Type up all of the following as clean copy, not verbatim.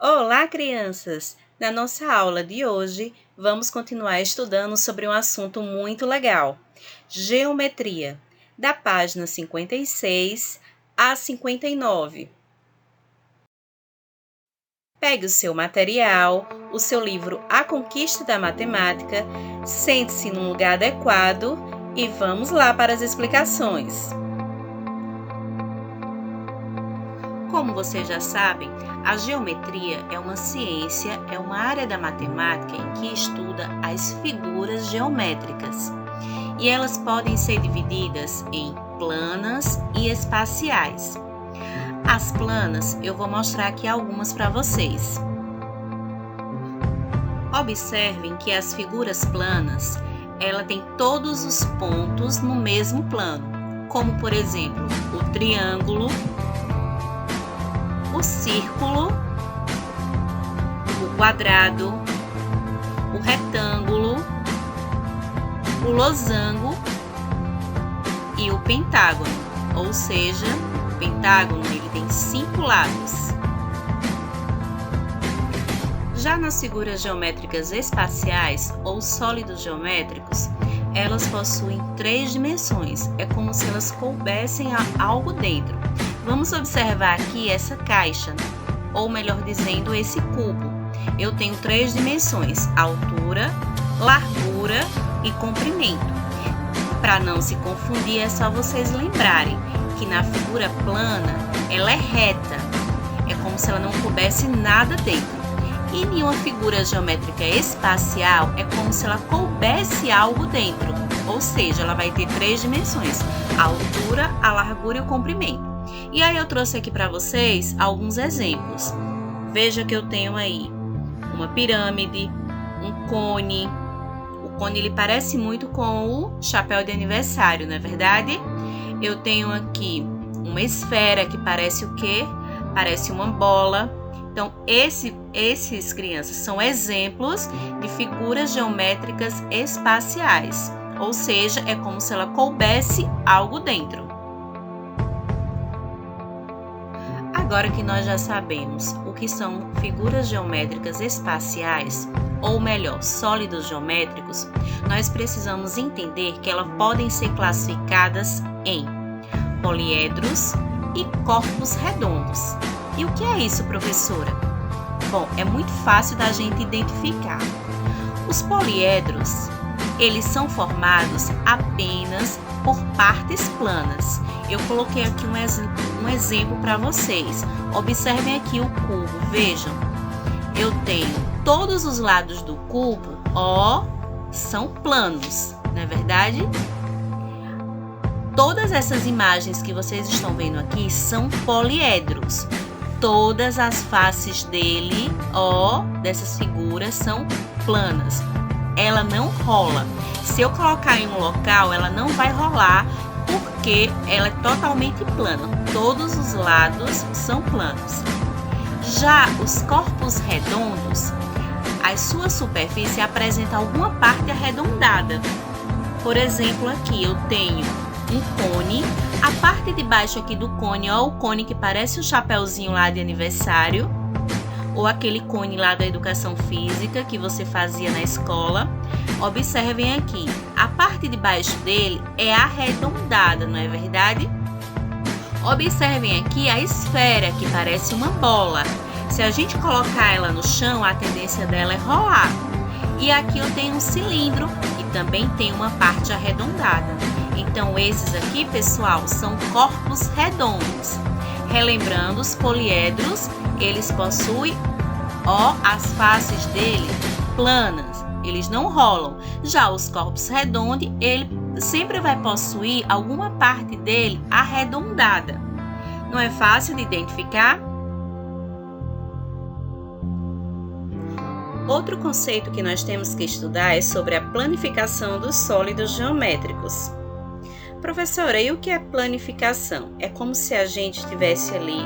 Olá, crianças! Na nossa aula de hoje, vamos continuar estudando sobre um assunto muito legal: geometria, da página 56 a 59. Pegue o seu material, o seu livro A Conquista da Matemática, sente-se num lugar adequado e vamos lá para as explicações. Como vocês já sabem, a geometria é uma ciência, é uma área da matemática em que estuda as figuras geométricas. E elas podem ser divididas em planas e espaciais. As planas, eu vou mostrar aqui algumas para vocês. Observem que as figuras planas, ela tem todos os pontos no mesmo plano, como por exemplo, o triângulo, o círculo, o quadrado, o retângulo, o losango e o pentágono, ou seja, o pentágono ele tem 5 lados. Já nas figuras geométricas espaciais ou sólidos geométricos, elas possuem 3 dimensões, é como se elas coubessem algo dentro. Vamos observar aqui essa caixa, ou melhor dizendo, esse cubo. Eu tenho 3 dimensões: altura, largura e comprimento. Para não se confundir, é só vocês lembrarem que na figura plana, ela é reta. É como se ela não coubesse nada dentro. E em uma figura geométrica espacial, é como se ela coubesse algo dentro. Ou seja, ela vai ter 3 dimensões: a altura, a largura e o comprimento. E aí eu trouxe aqui para vocês alguns exemplos. Veja que eu tenho aí uma pirâmide, um cone. O cone ele parece muito com o chapéu de aniversário, não é verdade? Eu tenho aqui uma esfera que parece o quê? Parece uma bola. Então, esses crianças são exemplos de figuras geométricas espaciais. Ou seja, é como se ela coubesse algo dentro. Agora que nós já sabemos o que são figuras geométricas espaciais, ou melhor, sólidos geométricos, nós precisamos entender que elas podem ser classificadas em poliedros e corpos redondos. E o que é isso, professora? Bom, é muito fácil da gente identificar. Os poliedros, eles são formados apenas por partes planas. Eu coloquei aqui um exemplo para vocês. Observem aqui o cubo, vejam. Eu tenho todos os lados do cubo, são planos, não é verdade? Todas essas imagens que vocês estão vendo aqui são poliedros. Todas as faces dele, dessas figuras, são planas. Ela não rola. Se eu colocar em um local, ela não vai rolar, porque ela é totalmente plana. Todos os lados são planos. Já os corpos redondos, a sua superfície apresenta alguma parte arredondada. Por exemplo, aqui eu tenho um cone. A parte de baixo aqui do cone, o cone que parece um chapéuzinho lá de aniversário, ou aquele cone lá da educação física que você fazia na escola. Observem aqui, a parte de baixo dele é arredondada, não é verdade? Observem aqui a esfera, que parece uma bola. Se a gente colocar ela no chão, a tendência dela é rolar. E aqui eu tenho um cilindro, que também tem uma parte arredondada. Então, esses aqui, pessoal, são corpos redondos. Relembrando, os poliedros, eles possuem, as faces dele planas, eles não rolam. Já os corpos redondos, ele sempre vai possuir alguma parte dele arredondada. Não é fácil de identificar? Outro conceito que nós temos que estudar é sobre a planificação dos sólidos geométricos. Professora, e o que é planificação? É como se a gente tivesse ali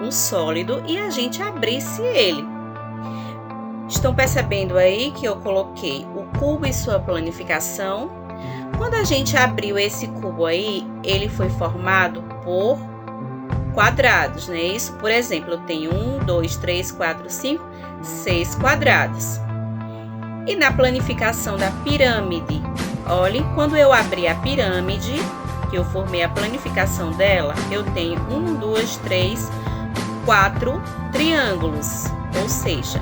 um sólido e a gente abrisse ele. Estão percebendo aí que eu coloquei o cubo e sua planificação? Quando a gente abriu esse cubo aí, ele foi formado por quadrados, não é isso? Por exemplo, eu tenho 1, 2, 3, 4, 5, 6 quadrados. E na planificação da pirâmide, olhem, quando eu abri a pirâmide, que eu formei a planificação dela, eu tenho 1, 2, 3, 4 triângulos, ou seja,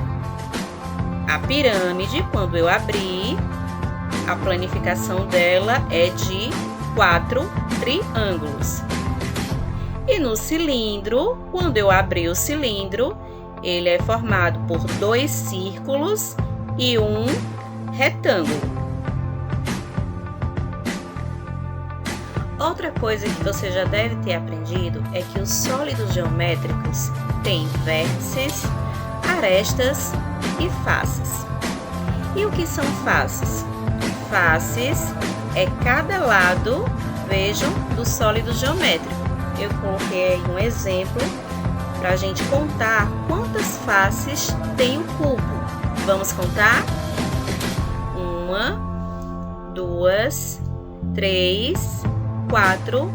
a pirâmide, quando eu abri, a planificação dela é de 4 triângulos. E no cilindro, quando eu abri o cilindro, ele é formado por 2 círculos e um retângulo. Outra coisa que você já deve ter aprendido é que os sólidos geométricos têm vértices, arestas e faces. E o que são faces? Faces é cada lado, vejam, do sólido geométrico. Eu coloquei aí um exemplo para a gente contar quantas faces tem o cubo. Vamos contar? 1, 2, 3, 4,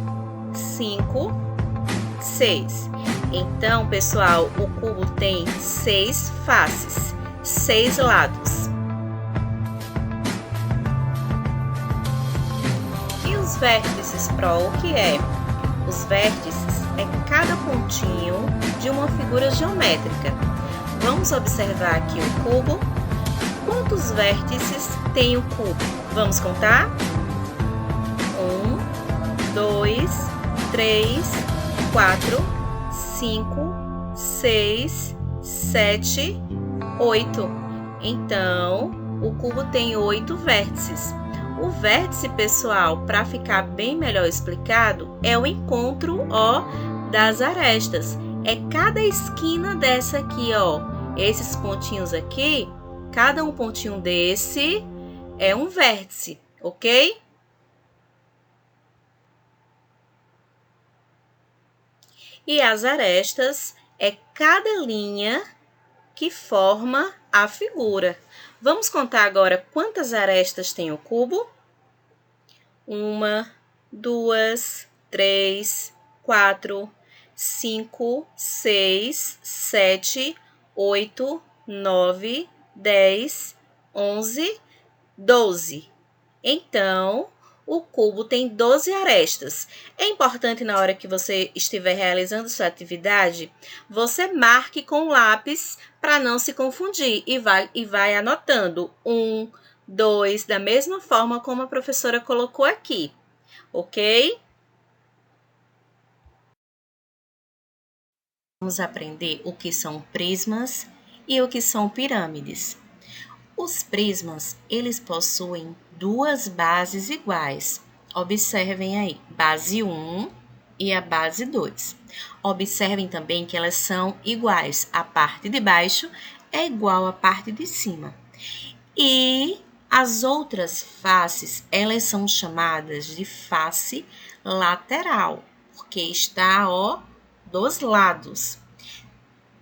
5, 6. Então, pessoal, o cubo tem 6 faces, 6 lados. E os vértices, Pro, o que é? Os vértices é cada pontinho de uma figura geométrica. Vamos observar aqui o cubo. Quantos vértices tem o cubo? Vamos contar? 1, 2, 3, 4, 5, 6, 7, 8. Então, o cubo tem 8 vértices. O vértice, pessoal, para ficar bem melhor explicado, é o encontro, ó, das arestas. É cada esquina dessa aqui, ó. Esses pontinhos aqui, cada um pontinho desse é um vértice, ok? E as arestas é cada linha que forma a figura. Vamos contar agora quantas arestas tem o cubo? 1, 2, 3, 4, 5, 6, 7, 8, 9, 10, 11, 12. Então, o cubo tem 12 arestas. É importante, na hora que você estiver realizando sua atividade, você marque com lápis para não se confundir e vai anotando 1, 2, da mesma forma como a professora colocou aqui, ok? Vamos aprender o que são prismas e o que são pirâmides. Os prismas, eles possuem duas bases iguais. Observem aí, base 1 e a base 2. Observem também que elas são iguais. A parte de baixo é igual à parte de cima. E as outras faces, elas são chamadas de face lateral, porque está, ó, dos lados.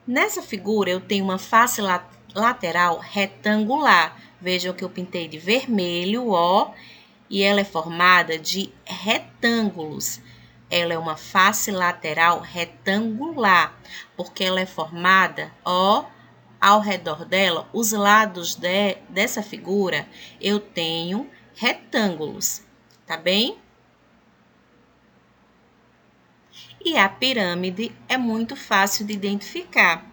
Nessa figura, eu tenho uma face lateral retangular. Vejam que eu pintei de vermelho, ó, e ela é formada de retângulos. Ela é uma face lateral retangular, porque ela é formada, ó, ao redor dela, os lados dessa figura, eu tenho retângulos, tá bem? E a pirâmide é muito fácil de identificar.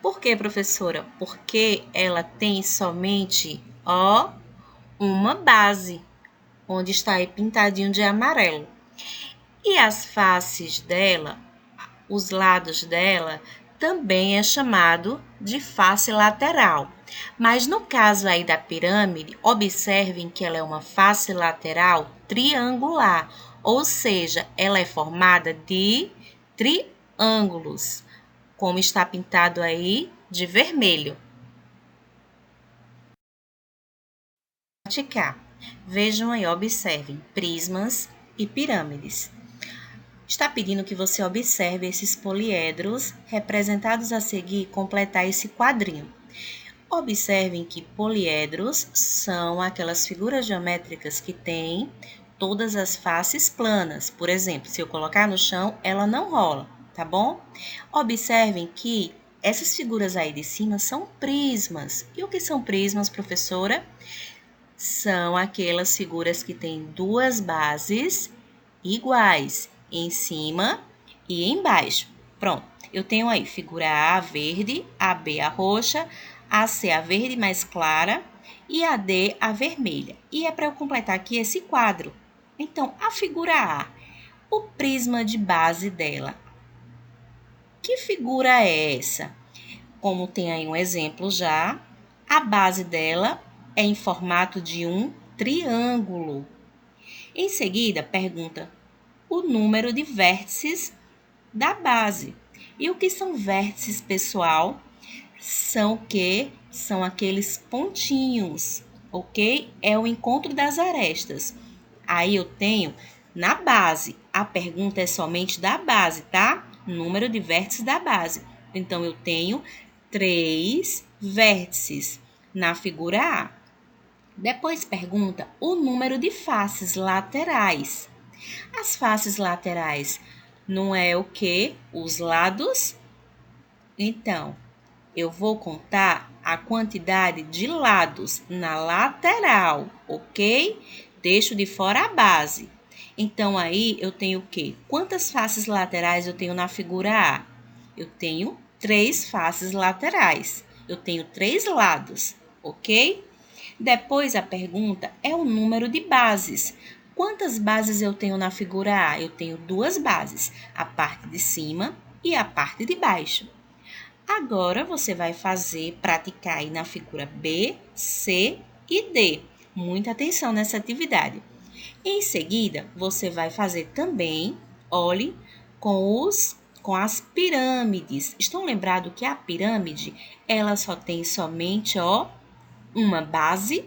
Por quê, professora? Porque ela tem somente, ó, uma base, onde está aí pintadinho de amarelo. E as faces dela, os lados dela, também é chamado de face lateral. Mas no caso aí da pirâmide, observem que ela é uma face lateral triangular, ou seja, ela é formada de triângulos, como está pintado aí de vermelho. Praticar. Vejam aí, observem prismas e pirâmides. Está pedindo que você observe esses poliedros representados a seguir completar esse quadrinho. Observem que poliedros são aquelas figuras geométricas que têm todas as faces planas. Por exemplo, se eu colocar no chão, ela não rola, tá bom? Observem que essas figuras aí de cima são prismas. E o que são prismas, professora? São aquelas figuras que têm duas bases iguais, em cima e embaixo. Pronto, eu tenho aí figura A verde, a B a roxa, a C a verde mais clara e a D a vermelha. E é para eu completar aqui esse quadro. Então, a figura A, o prisma de base dela. Que figura é essa? Como tem aí um exemplo já, a base dela é em formato de um triângulo. Em seguida, pergunta o número de vértices da base. E o que são vértices, pessoal? São o quê? São aqueles pontinhos, ok? É o encontro das arestas. Aí eu tenho na base. A pergunta é somente da base, tá? Número de vértices da base. Então, eu tenho 3 vértices na figura A. Depois pergunta o número de faces laterais. As faces laterais não é o que? Os lados? Então, eu vou contar a quantidade de lados na lateral, ok? Deixo de fora a base. Então, aí eu tenho o quê? Quantas faces laterais eu tenho na figura A? Eu tenho 3 faces laterais. Eu tenho 3 lados, ok? Depois a pergunta é o número de bases. Quantas bases eu tenho na figura A? Eu tenho 2 bases, a parte de cima e a parte de baixo. Agora você vai praticar aí na figura B, C e D. Muita atenção nessa atividade. Em seguida, você vai fazer também, olhe, com as pirâmides. Estão lembrados que a pirâmide, ela só tem somente, uma base?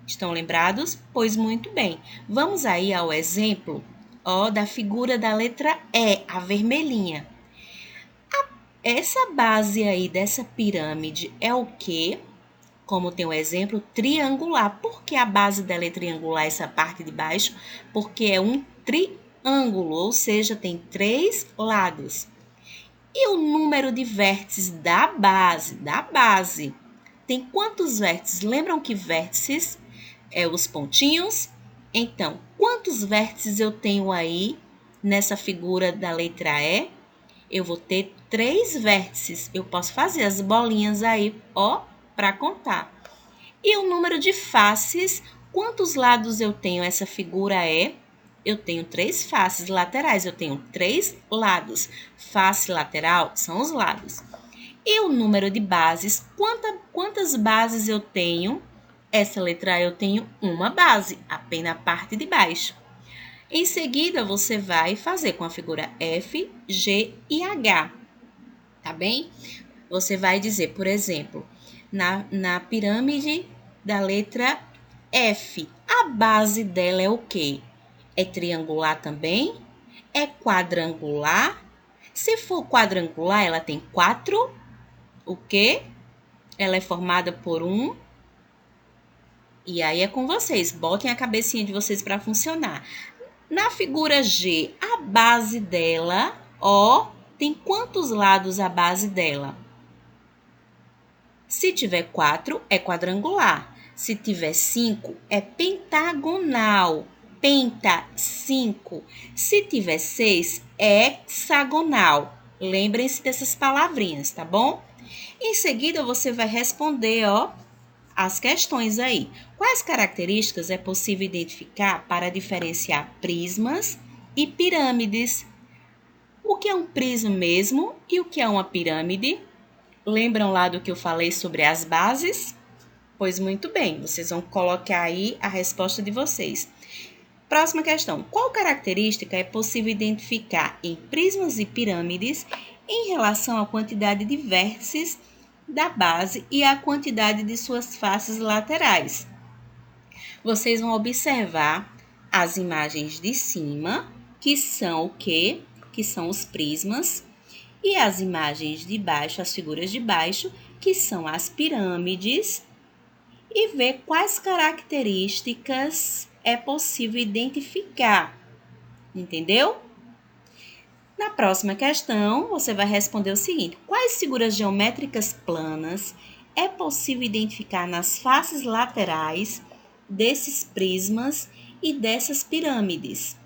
Estão lembrados? Pois muito bem. Vamos aí ao exemplo, da figura da letra E, a vermelhinha. Essa base aí dessa pirâmide é o quê? Como tem o exemplo, triangular. Por que a base dela é triangular, essa parte de baixo? Porque é um triângulo, ou seja, tem 3 lados. E o número de vértices da base? Tem quantos vértices? Lembram que vértices os pontinhos? Então, quantos vértices eu tenho aí nessa figura da letra E? Eu vou ter 3 vértices. Eu posso fazer as bolinhas aí, para contar. E o número de faces, quantos lados eu tenho essa figura E? Eu tenho 3 faces laterais, eu tenho 3 lados. Face lateral são os lados. E o número de bases, quantas bases eu tenho? Essa letra A eu tenho uma base, apenas a parte de baixo. Em seguida, você vai fazer com a figura F, G e H, tá bem? Você vai dizer, por exemplo, na pirâmide da letra F, a base dela é o quê? É triangular também? É quadrangular? Se for quadrangular, ela tem 4, o quê? Ela é formada por um. E aí é com vocês, botem a cabecinha de vocês para funcionar. Na figura G, a base dela, tem quantos lados a base dela? Se tiver 4, é quadrangular. Se tiver 5, é pentagonal. Penta, 5. Se tiver 6, é hexagonal. Lembrem-se dessas palavrinhas, tá bom? Em seguida, você vai responder, as questões aí. Quais características é possível identificar para diferenciar prismas e pirâmides? O que é um prisma mesmo e o que é uma pirâmide? Lembram lá do que eu falei sobre as bases? Pois muito bem, vocês vão colocar aí a resposta de vocês. Próxima questão. Qual característica é possível identificar em prismas e pirâmides em relação à quantidade de vértices da base e a quantidade de suas faces laterais? Vocês vão observar as imagens de cima, que são o quê? Que são os prismas, e as imagens de baixo, as figuras de baixo, que são as pirâmides, e ver quais características é possível identificar. Entendeu? Na próxima questão, você vai responder o seguinte: quais figuras geométricas planas é possível identificar nas faces laterais desses prismas e dessas pirâmides?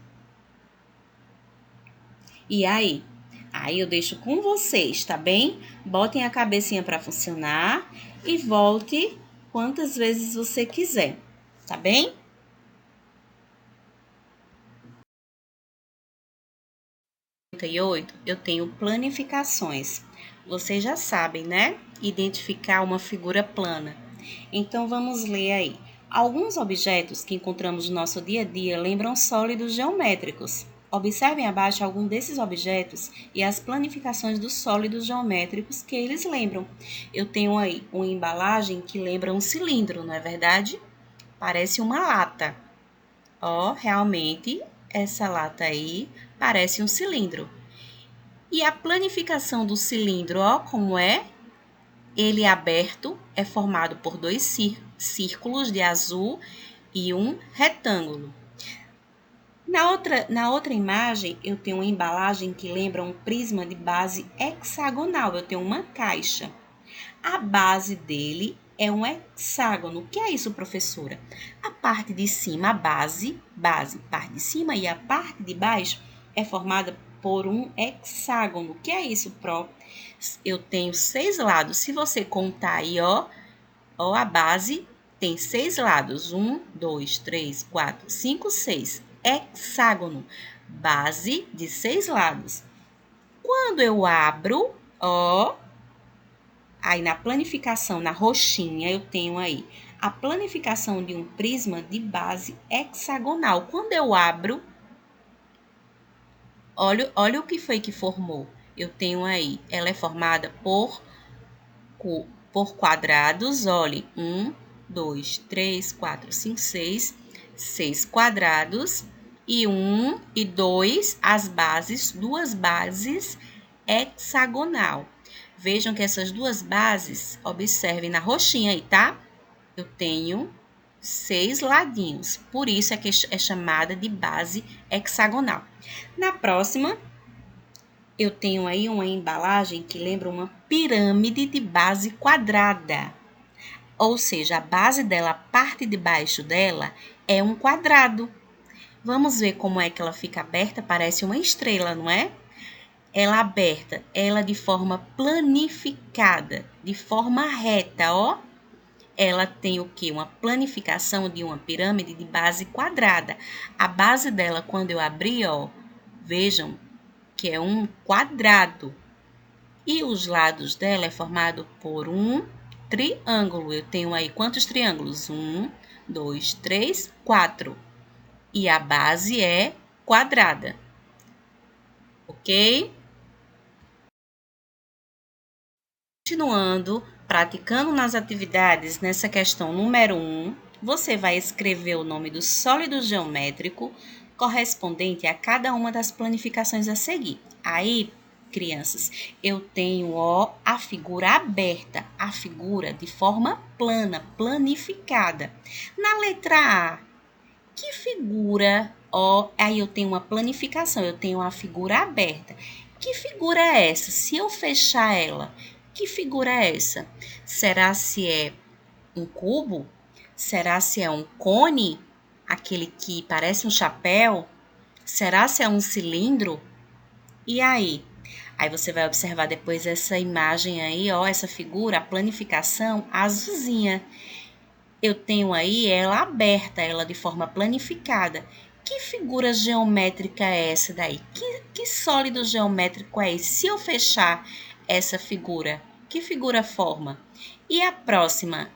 E aí? Aí eu deixo com vocês, tá bem? Botem a cabecinha para funcionar e volte quantas vezes você quiser, tá bem? Eu tenho planificações. Vocês já sabem, né? Identificar uma figura plana. Então vamos ler aí. Alguns objetos que encontramos no nosso dia a dia lembram sólidos geométricos. Observem abaixo algum desses objetos e as planificações dos sólidos geométricos que eles lembram. Eu tenho aí uma embalagem que lembra um cilindro, não é verdade? Parece uma lata. Ó, realmente essa lata aí parece um cilindro. E a planificação do cilindro, ó, como é? Ele aberto é formado por dois círculos de azul e um retângulo. Na outra imagem, eu tenho uma embalagem que lembra um prisma de base hexagonal. Eu tenho uma caixa. A base dele é um hexágono. O que é isso, professora? A parte de cima, a base, parte de cima, e a parte de baixo é formada por um hexágono. O que é isso, Pro? Eu tenho 6 lados. Se você contar aí, ó, a base tem 6 lados. 1, 2, 3, 4, 5, 6. Hexágono. Base de 6 lados. Quando eu abro, ó, aí na planificação, na roxinha, eu tenho aí a planificação de um prisma de base hexagonal. Quando eu abro, olha o que foi que formou. Eu tenho aí, ela é formada por quadrados, olhe, 1, 2, 3, 4, 5, 6, 6 quadrados, e 1 e 2, as bases, duas bases hexagonal. Vejam que essas duas bases, observem na roxinha aí, tá? Eu tenho 6 ladinhos, por isso é que é chamada de base hexagonal. Na próxima, eu tenho aí uma embalagem que lembra uma pirâmide de base quadrada. Ou seja, a base dela, a parte de baixo dela, é um quadrado. Vamos ver como é que ela fica aberta, parece uma estrela, não é? Ela aberta, ela de forma planificada, de forma reta, ó. Ela tem o quê? Uma planificação de uma pirâmide de base quadrada. A base dela, quando eu abrir, ó, vejam que é um quadrado. E os lados dela é formado por um triângulo. Eu tenho aí quantos triângulos? 1, 2, 3, 4. E a base é quadrada. Ok? Continuando, praticando nas atividades nessa questão número 1, você vai escrever o nome do sólido geométrico correspondente a cada uma das planificações a seguir. Aí, crianças, eu tenho a figura aberta, a figura de forma plana, planificada. Na letra A, que figura, aí eu tenho uma planificação, eu tenho a figura aberta. Que figura é essa? Se eu fechar ela, que figura é essa? Será se é um cubo? Será se é um cone? Aquele que parece um chapéu? Será se é um cilindro? E aí? Aí você vai observar depois essa imagem aí, essa figura, a planificação azulzinha. Eu tenho aí ela aberta, ela de forma planificada. Que figura geométrica é essa daí? Que sólido geométrico é esse? Se eu fechar essa figura, que figura forma? E a próxima,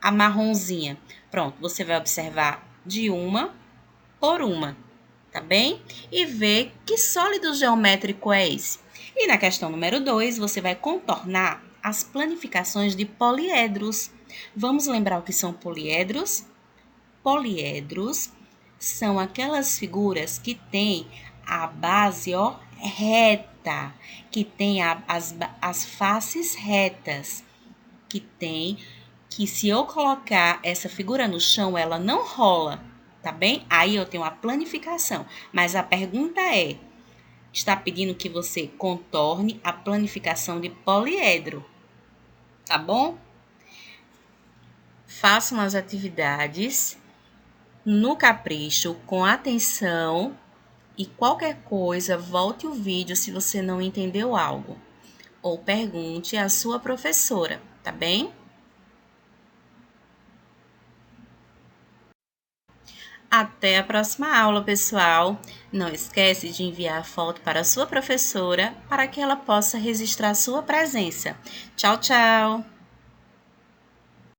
a marronzinha? Pronto, você vai observar de uma por uma, tá bem? E ver que sólido geométrico é esse. E na questão número 2, você vai contornar as planificações de poliedros. Vamos lembrar o que são poliedros? Poliedros são aquelas figuras que têm a base reta, que tem as faces retas, que se eu colocar essa figura no chão, ela não rola, tá bem? Aí eu tenho a planificação, mas a pergunta é, está pedindo que você contorne a planificação de poliedro, tá bom? Façam as atividades no capricho, com atenção, e qualquer coisa, volte o vídeo se você não entendeu algo, ou pergunte à sua professora, tá bem? Até a próxima aula, pessoal! Não esquece de enviar a foto para a sua professora para que ela possa registrar sua presença. Tchau, tchau!